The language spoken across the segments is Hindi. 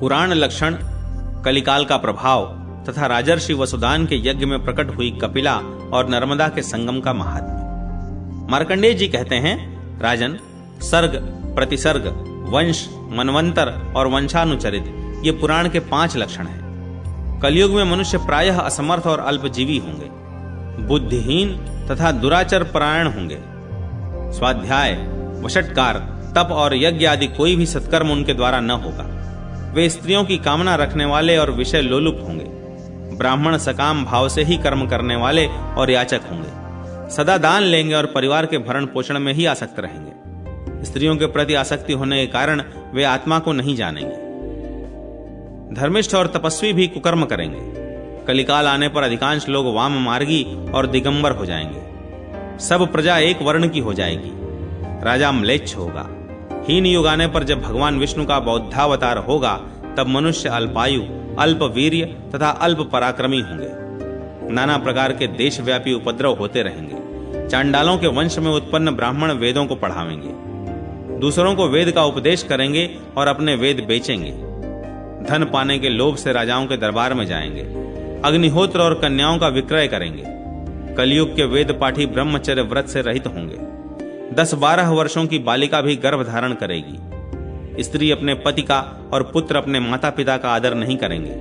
पुराण लक्षण, कलिकाल का प्रभाव तथा राजर्षि वसुदान के यज्ञ में प्रकट हुई कपिला और नर्मदा के संगम का महात्म्य। मार्कंडेय जी कहते हैं, राजन, सर्ग, प्रतिसर्ग, वंश, मनवंतर और वंशानुचरित ये पुराण के 5 लक्षण हैं। कलयुग में मनुष्य प्रायः असमर्थ और अल्पजीवी होंगे, बुद्धिहीन तथा दुराचर परायण होंगे। स्वाध्याय, वषट्कार, तप और यज्ञ आदि कोई भी सत्कर्म उनके द्वारा न होगा। वे स्त्रियों की कामना रखने वाले और विषय लोलुप होंगे। ब्राह्मण सकाम भाव से ही कर्म करने वाले और याचक होंगे। सदा दान लेंगे और परिवार के भरण पोषण में ही आसक्त रहेंगे। स्त्रियों के प्रति आसक्ति होने के कारण वे आत्मा को नहीं जानेंगे। धर्मिष्ठ और तपस्वी भी कुकर्म करेंगे। कलिकाल आने पर अधिकांश लोग वाम मार्गी और दिगंबर हो जाएंगे। सब प्रजा एक वर्ण की हो जाएगी। राजा म्लेच्छ होगा। हीन युग आने पर जब भगवान विष्णु का बौद्धावतार होगा, तब मनुष्य अल्पायु, अल्प वीर्य तथा अल्प पराक्रमी होंगे। नाना प्रकार के देशव्यापी उपद्रव होते रहेंगे। चांडालों के वंश में उत्पन्न ब्राह्मण वेदों को पढ़ावेंगे, दूसरों को वेद का उपदेश करेंगे और अपने वेद बेचेंगे। धन पाने के लोभ से राजाओं के दरबार में जाएंगे। अग्निहोत्र और कन्याओं का विक्रय करेंगे। कलयुग के वेद पाठी ब्रह्मचर्य व्रत से रहित होंगे। 10-12 वर्षों की बालिका भी गर्भ धारण करेगी। स्त्री अपने पति का और पुत्र अपने माता पिता का आदर नहीं करेंगे।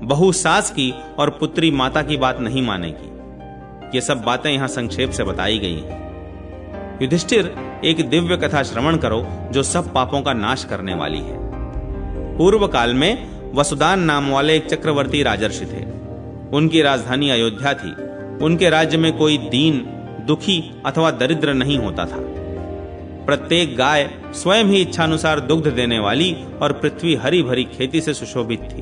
बहू सास की और पुत्री माता की बात नहीं मानेगी। ये सब बातें यहां संक्षेप से बताई गई हैं। युधिष्ठिर, एक दिव्य कथा श्रवण करो जो सब पापों का नाश करने वाली है। पूर्व काल में वसुदान नाम वाले एक चक्रवर्ती राजर्षि थे। उनकी राजधानी अयोध्या थी। उनके राज्य में कोई दीन, दुखी अथवा दरिद्र नहीं होता था। प्रत्येक गाय स्वयं ही इच्छानुसार दुग्ध देने वाली और पृथ्वी हरी भरी खेती से सुशोभित थी।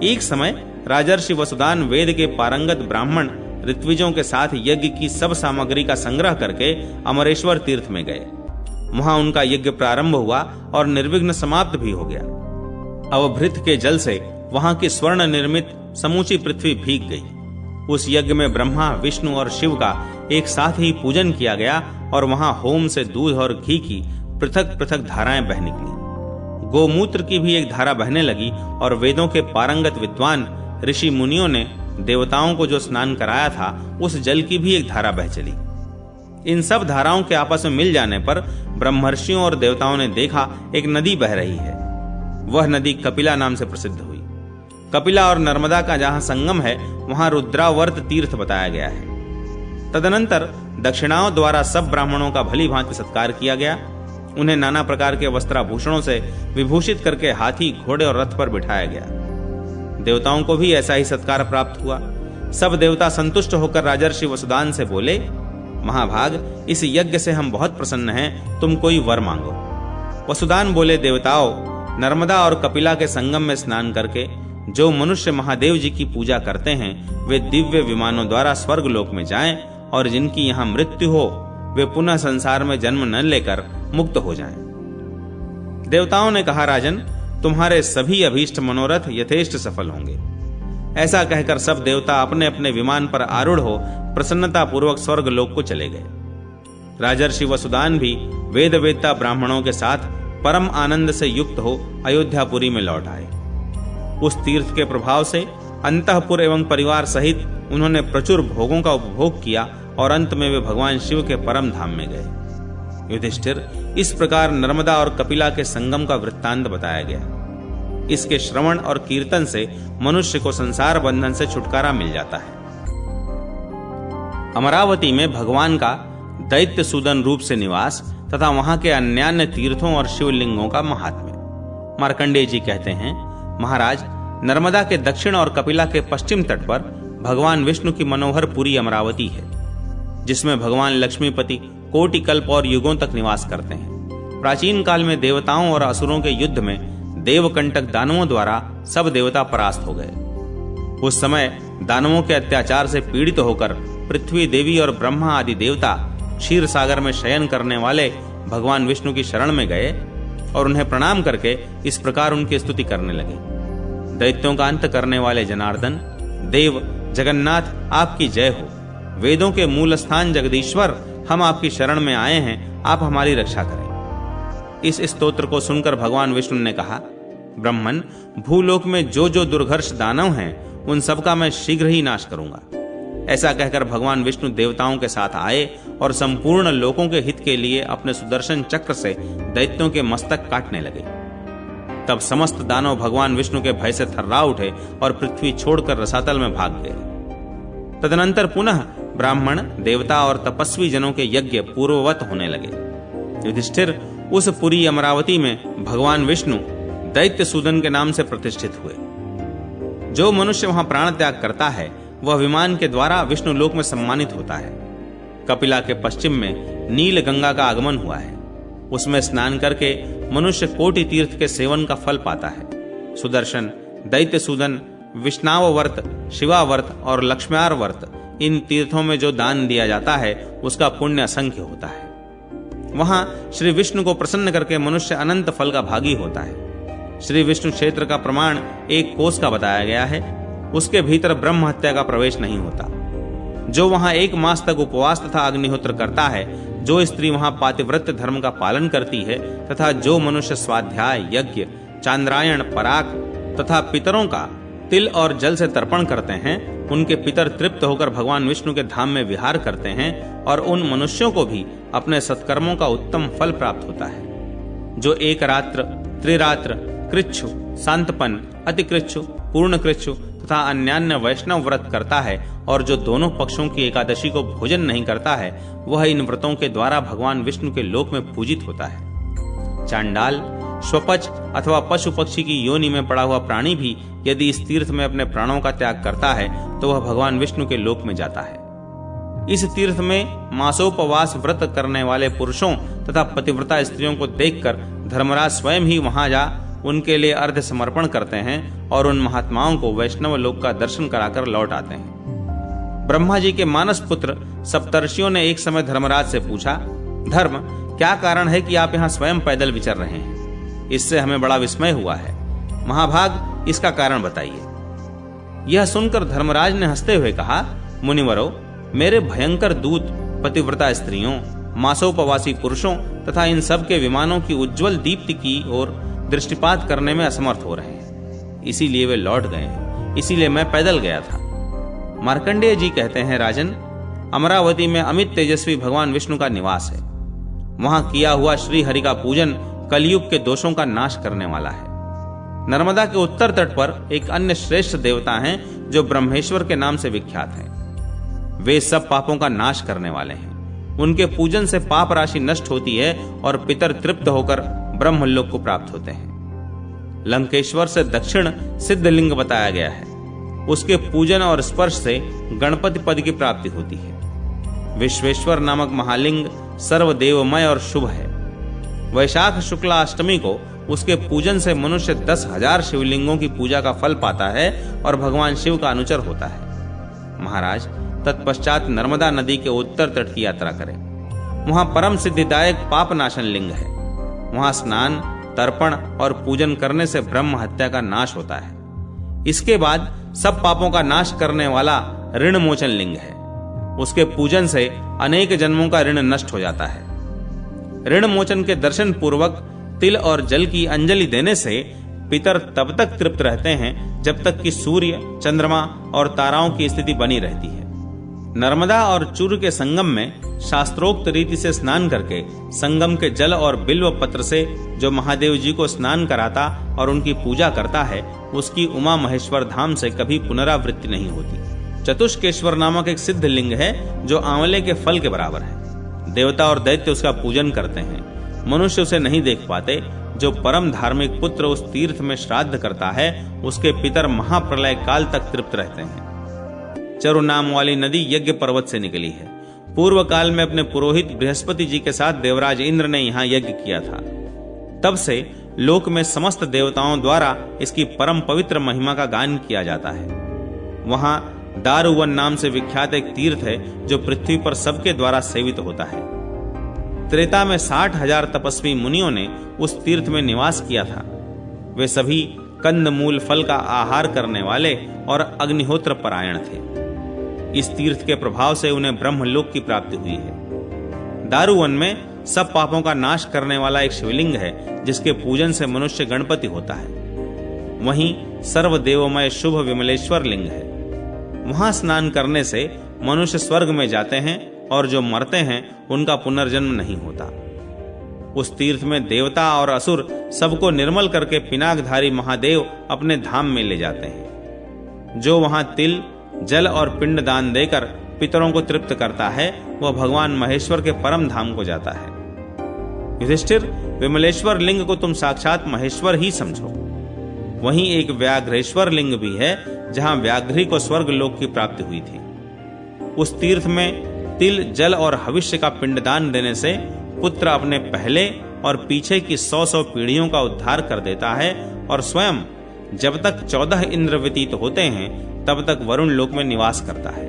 एक समय राजर्षि वसुदान वेद के पारंगत ब्राह्मण ऋत्विजों के साथ यज्ञ की सब सामग्री का संग्रह करके अमरेश्वर तीर्थ में गए। वहां उनका यज्ञ प्रारंभ हुआ और निर्विघ्न समाप्त भी हो गया। अवभृत के जल से वहां की स्वर्ण निर्मित समूची पृथ्वी भीग गई। उस यज्ञ में ब्रह्मा, विष्णु और शिव का एक साथ ही पूजन किया गया और वहां होम से दूध और घी की पृथक पृथक धाराएं बह निकली। गोमूत्र की भी एक धारा बहने लगी और वेदों के पारंगत विद्वान ऋषि मुनियों ने देवताओं को जो स्नान कराया था, उस जल की भी एक धारा बह चली। इन सब धाराओं के आपस में मिल जाने पर ब्रह्मर्षियों और देवताओं ने देखा एक नदी बह रही है। वह नदी कपिला नाम से प्रसिद्ध हुई। कपिला और नर्मदा का जहां संगम है, वहां रुद्रावर्त तीर्थ बताया गया है। तदनंतर दक्षिणाओं द्वारा सब ब्राह्मणों का भली भांति सत्कार किया गया। उन्हें नाना प्रकार के वस्त्राभूषणों से विभूषित करके हाथी, घोड़े और रथ पर बिठाया गया। देवताओं को भी ऐसा ही सत्कार प्राप्त हुआ। सब देवता संतुष्ट होकर राजर्षि वसुदान से बोले, महाभाग, इस यज्ञ से हम बहुत प्रसन्न हैं, तुम कोई वर मांगो। वसुदान बोले, देवताओं, नर्मदा और कपिला के संगम में स्नान करके जो मनुष्य महादेव जी की पूजा करते हैं, वे दिव्य विमानों द्वारा स्वर्ग लोक में जाएं, और जिनकी यहाँ मृत्यु हो वे पुनः संसार में जन्म न लेकर मुक्त हो जाएं। देवताओं ने कहा, राजन, तुम्हारे सभी अभीष्ट मनोरथ यथेष्ट सफल होंगे। ऐसा कहकर सब देवता अपने अपने विमान पर आरूढ़ हो प्रसन्नता पूर्वक स्वर्ग लोक को चले गए। राजर्षि वसुदान भी वेद वेदता ब्राह्मणों के साथ परम आनंद से युक्त हो अयोध्यापुरी में लौट आए। उस तीर्थ के प्रभाव से अंतःपुर एवं परिवार सहित उन्होंने प्रचुर भोगों का उपभोग किया और अंत में वे भगवान शिव के परम धाम में गए। युधिष्ठिर, इस प्रकार नर्मदा और कपिला के संगम का वृत्तांत बताया गया। इसके श्रवण और कीर्तन से मनुष्य को संसार बंधन से छुटकारा मिल जाता है। अमरावती में भगवान का दैत्य सूदन रूप से निवास तथा वहां के अन्यान्य तीर्थों और शिवलिंगों का महात्म्य। मार्कंडेय जी कहते हैं, महाराज, नर्मदा के दक्षिण और कपिला के पश्चिम तट पर भगवान विष्णु की मनोहर पुरी अमरावती है, जिसमें भगवान लक्ष्मीपति कोटि कल्प और युगों तक निवास करते हैं। प्राचीन काल में देवताओं और असुरों के युद्ध में देवकंटक दानवों द्वारा सब देवता परास्त हो गए। उस समय दानवों के अत्याचार से पीड़ित होकर पृथ्वी देवी और ब्रह्मा आदि देवता क्षीर सागर में शयन करने वाले भगवान विष्णु की शरण में गए और उन्हें प्रणाम करके इस प्रकार उनकी स्तुति करने लगे। दैत्यों का अंत करने वाले जनार्दन, देव जगन्नाथ, आपकी जय हो। वेदों के मूल स्थान जगदीश्वर, हम आपकी शरण में आए हैं, आप हमारी रक्षा करें। इस स्तोत्र को सुनकर भगवान विष्णु ने कहा, ब्रह्मन, भूलोक में जो जो दुर्घर्ष दानव हैं उन सबका मैं शीघ्र ही नाश करूंगा। ऐसा कहकर भगवान विष्णु देवताओं के साथ आए और संपूर्ण लोकों के हित के लिए अपने सुदर्शन चक्र से दैत्यों के मस्तक काटने लगे। तब समस्त दानव भगवान विष्णु के भय से थर्रा उठे और पृथ्वी छोड़कर रसातल में भाग गए। तदनंतर पुनः ब्राह्मण, देवता और तपस्वी जनों के यज्ञ पूर्ववत होने लगे। युधिष्ठिर उस पुरी अमरावती में भगवान विष्णु दैत्य सूदन के नाम से प्रतिष्ठित हुए। जो मनुष्य वहां प्राण त्याग करता है वह विमान के द्वारा विष्णु लोक में सम्मानित होता है। कपिला के पश्चिम में नील गंगा का आगमन हुआ है। उसमें स्नान करके मनुष्य कोटि तीर्थ के सेवन का फल पाता है। सुदर्शन, दैत्य सूदन, विष्णावर्त, शिवावर्त और लक्ष्म्यार वर्त, इन तीर्थों में जो दान दिया जाता है उसका पुण्य असंख्य होता है। वहां श्री विष्णु को प्रसन्न करके मनुष्य अनंत फल का भागी होता है। श्री विष्णु क्षेत्र का प्रमाण 1 कोस का बताया गया है। उसके भीतर ब्रह्म हत्या का प्रवेश नहीं होता। जो वहां 1 मास तक उपवास तथा अग्निहोत्र करता है, जो स्त्री वहां पातिव्रत्य धर्म का पालन करती है तथा जो मनुष्य स्वाध्याय, यज्ञ, चांद्रायण, पराग तथा पितरों का तिल और जल से तर्पण करते हैं, उनके पितर तृप्त होकर भगवान विष्णु के धाम में विहार करते हैं और उन मनुष्यों को भी अपने सत्कर्मों का उत्तम फल प्राप्त होता है। जो 1 रात्र, त्रिरात्र, कृच्छु, शांतपन, अतिकृच्छु, पूर्ण कृच्छु तथा अन्यान्य वैष्णव व्रत करता है और जो दोनों पक्षों की एकादशी को भोजन नहीं करता है, वह इन व्रतों के द्वारा भगवान विष्णु के लोक में पूजित होता है। चांडाल, स्वपच अथवा पशु पक्षी की योनि में पड़ा हुआ प्राणी भी यदि इस तीर्थ में अपने प्राणों का त्याग करता है तो वह भगवान विष्णु के लोक में जाता है। इस तीर्थ में मासोपवास व्रत करने वाले पुरुषों तथा पतिव्रता स्त्रियों को देखकर धर्मराज स्वयं ही वहां जा उनके लिए अर्घ्य समर्पण करते हैं और उन महात्माओं को वैष्णव लोक का दर्शन कराकर लौट आते हैं। ब्रह्मा जी के मानस पुत्र सप्तर्षियों ने एक समय धर्मराज से पूछा, धर्म, क्या कारण है कि आप यहाँ स्वयं पैदल विचर रहे हैं? इससे हमें बड़ा विस्मय हुआ है। महाभाग, इसका कारण बताइए। यह सुनकर धर्मराज ने हंसते हुए कहा, मुनिवरों, मेरे भयंकर दूत पतिव्रता स्त्रियों, मासोपवासी पुरुषों तथा इन सब के विमानों की उज्जवल दीप्ति की ओर दृष्टिपात करने में असमर्थ हो रहे हैं, इसीलिए वे लौट गए हैं। इसीलिए मैं पैदल गया था। मार्कंडेय जी कहते हैं, राजन, अमरावती में अमित तेजस्वी भगवान विष्णु का निवास है। वहां किया हुआ श्री हरि का पूजन कलयुग के दोषों का नाश करने वाला है। नर्मदा के उत्तर तट पर एक अन्य श्रेष्ठ देवता हैं जो ब्रह्मेश्वर के नाम से विख्यात हैं। वे सब पापों का नाश करने वाले हैं। उनके पूजन से पाप राशि नष्ट होती है और पितर तृप्त होकर ब्रह्मलोक को प्राप्त होते हैं। लंकेश्वर से दक्षिण सिद्धलिंग बताया गया है। उसके पूजन और स्पर्श से गणपति पद की प्राप्ति होती है। विश्वेश्वर नामक महालिंग सर्वदेवमय और शुभ है। वैशाख शुक्ला अष्टमी को उसके पूजन से मनुष्य 10,000 शिवलिंगों की पूजा का फल पाता है और भगवान शिव का अनुचर होता है। महाराज, तत्पश्चात नर्मदा नदी के उत्तर तट की यात्रा करें। वहां परम सिद्धिदायक पाप नाशन लिंग है। वहां स्नान, तर्पण और पूजन करने से ब्रह्म हत्या का नाश होता है। इसके बाद सब पापों का नाश करने वाला ऋण मोचन लिंग है। उसके पूजन से अनेक जन्मों का ऋण नष्ट हो जाता है। ऋण मोचन के दर्शन पूर्वक तिल और जल की अंजलि देने से पितर तब तक तृप्त रहते हैं जब तक कि सूर्य, चंद्रमा और ताराओं की स्थिति बनी रहती है। नर्मदा और चूर के संगम में शास्त्रोक्त रीति से स्नान करके संगम के जल और बिल्व पत्र से जो महादेव जी को स्नान कराता और उनकी पूजा करता है, उसकी उमा महेश्वर धाम से कभी पुनरावृत्ति नहीं होती। चतुष्केश्वर नामक एक सिद्ध लिंग है जो आंवले के फल के बराबर है। देवता और दैत्य उसका पूजन करते हैं। मनुष्य उसे नहीं देख पाते। जो परम धार्मिक पुत्र उस तीर्थ में श्राद्ध करता है, उसके पितर महाप्रलय काल तक तृप्त रहते हैं। चरु नाम वाली नदी यज्ञ पर्वत से निकली है। पूर्व काल में अपने पुरोहित बृहस्पति जी के साथ देवराज इंद्र ने यहाँ यज्ञ किया था। तब से लोक में समस्त देवताओं द्वारा इसकी परम पवित्र महिमा का गान किया जाता है। वहां दारुवन नाम से विख्यात एक तीर्थ है जो पृथ्वी पर सबके द्वारा सेवित होता है। त्रेता में 60,000 तपस्वी मुनियों ने उस तीर्थ में निवास किया था। वे सभी कंद मूल फल का आहार करने वाले और अग्निहोत्र परायण थे। इस तीर्थ के प्रभाव से उन्हें ब्रह्मलोक की प्राप्ति हुई है। दारुवन में सब पापों का नाश करने वाला एक शिवलिंग है जिसके पूजन से मनुष्य गणपति होता है। वहीं सर्वदेवमय शुभ विमलेश्वर लिंग है। वहां स्नान करने से मनुष्य स्वर्ग में जाते हैं और जो मरते हैं उनका पुनर्जन्म नहीं होता। उस तीर्थ में देवता और असुर सबको निर्मल करके पिनाकधारी महादेव अपने धाम में ले जाते हैं। जो वहां तिल, जल और पिंड दान देकर पितरों को तृप्त करता है वह भगवान महेश्वर के परम धाम को जाता है। युधिष्ठिर, विमलेश्वर लिंग को तुम साक्षात महेश्वर ही समझो। वहीं एक व्याघ्रेश्वर लिंग भी है जहां व्याघ्री को स्वर्ग लोक की प्राप्ति हुई थी। उस तीर्थ में तिल, जल और हविष्य का पिंडदान देने से पुत्र अपने पहले और पीछे की 100 पीढ़ियों का उद्धार कर देता है और स्वयं जब तक 14 इंद्र व्यतीत होते हैं तब तक वरुण लोक में निवास करता है।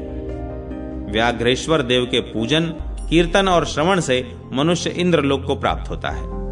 व्याघ्रेश्वर देव के पूजन, कीर्तन और श्रवण से मनुष्य इंद्र लोक को प्राप्त होता है।